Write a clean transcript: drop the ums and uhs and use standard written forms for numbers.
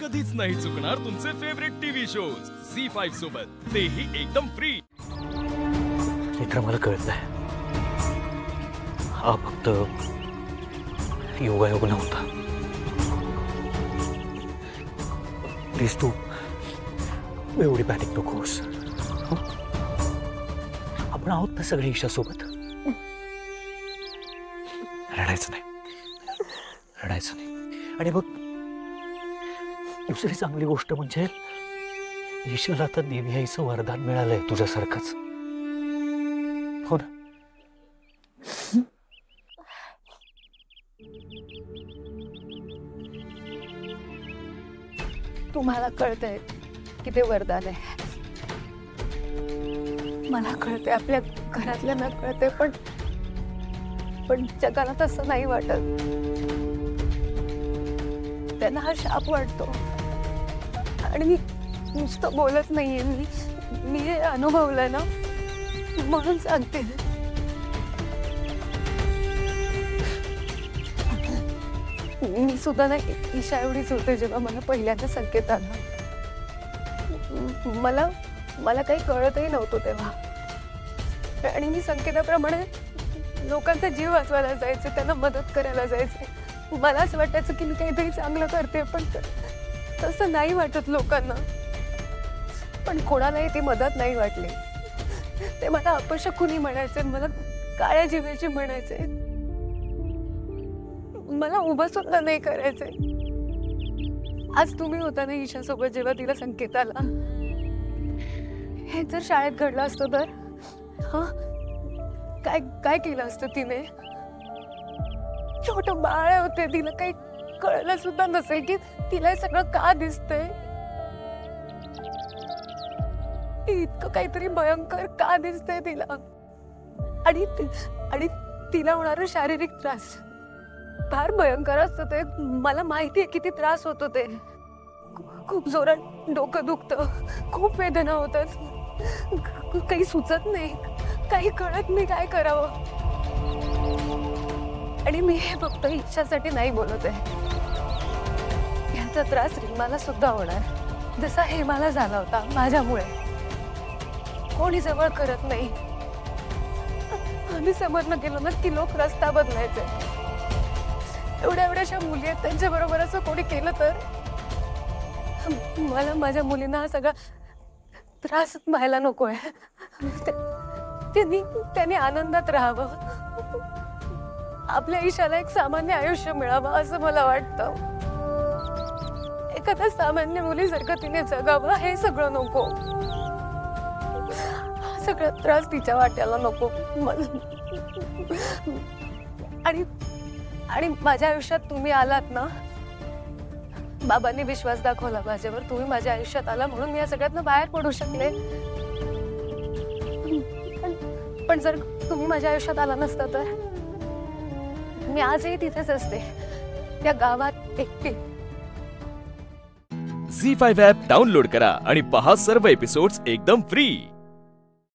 कधीच नाही चुकणार तुमचे फेवरेट टीव्ही शोज झी5 सोबत, तेही एकदम फ्री। मित्र मला कळतंय, हा फक्त योगायोग नव्हता। प्लीज तू एवढी पॅनिक नकोस। आपण आहोत ना सगळे ईशा सोबत। रडायचं नाही, रडायचं नाही। आणि बघ, दुसरी चांगली गोष्ट म्हणजे ईशाला आता देवी आईचं वरदान मिळालंय तुझ्यासारखंच, हो ना? तुम्हाला कळतंय की ते वरदान आहे, मला कळतंय, आपल्या घरातल्यांना कळतंय, पण जगाला तसं नाही वाटत। त्यांना हा शाप वाटतो आणि मी नुसतं बोलत नाहीये, मी हे अनुभवलंय ना म्हणून सांगते। मी सुद्धा ना ईशा एवढीच होते जेव्हा मला पहिल्यांदा संकेत आला। मला काही कळतही नव्हतं तेव्हा, आणि मी संकेताप्रमाणे लोकांचा जीव वाचवायला जायचे, त्यांना मदत करायला जायचे। मला असं वाटायचं की मी काहीतरी चांगलं करते, पण तसं नाही वाटत लोकांना। पण कोणालाही ती मदत नाही वाटली, ते मला अपशकुनी म्हणायचे, मला काळ्या जीवेची म्हणायचे, मला उभं सुद्धा नाही करायचे। आज तुम्ही होता ना ईशा सोबत जेव्हा तिला संकेत आला, हे जर शाळेत घडलं असतं तर काय काय केलं असतं तिने? छोटं बाळ होते, तिला काही कळलं सुद्धा नसेल की तिला हे सगळं का दिसतंय, इतकं काहीतरी भयंकर का दिसतंय तिला, आणि तिला होणारा शारीरिक त्रास फार भयंकर असतं ते। मला माहिती आहे किती त्रास होतो ते, खूप जोरात डोकं दुखतं, खूप वेदना होतात, काही सुचत नाही, काही कळत नाही काय करावं। आणि मी हे फक्त इच्छासाठी नाही बोलत आहे, याचा त्रास मला सुद्धा होणार, जसा हे मला झाला होता माझ्यामुळे। कोणी जवळ करत नाही, आम्ही समोरनं गेलो ना की लोक रस्ता बदलायचे। एवढ्या एवढ्याशा मुली आहेत, त्यांच्या बरोबर असं कोणी केलं तर मला माझ्या मुलींना हा सगळा त्रास व्हायला नकोय। त्यांनी आनंदात राहावं, आपल्या ईशाला एक सामान्य आयुष्य मिळावं असं मला वाटतं। एखाद्या सामान्य मुलीसारखं तिने जगावं, हे सगळं नको, सगळा त्रास तिच्या वाट्याला नको। आणि माझ्या आयुष्यात तुम्ही आलात ना, बाबांनी विश्वास दाखवला माझ्यावर, तुम्ही माझ्या आयुष्यात आला म्हणून मी या सगळ्यातनं बाहेर पडू शकले। पण जर तुम्ही माझ्या आयुष्यात आला नसता तर मी आजही तिथेच असते, त्या गावात एकटी। झी5 ॲप डाउनलोड करा आणि पहा सर्व एपिसोड्स एकदम फ्री।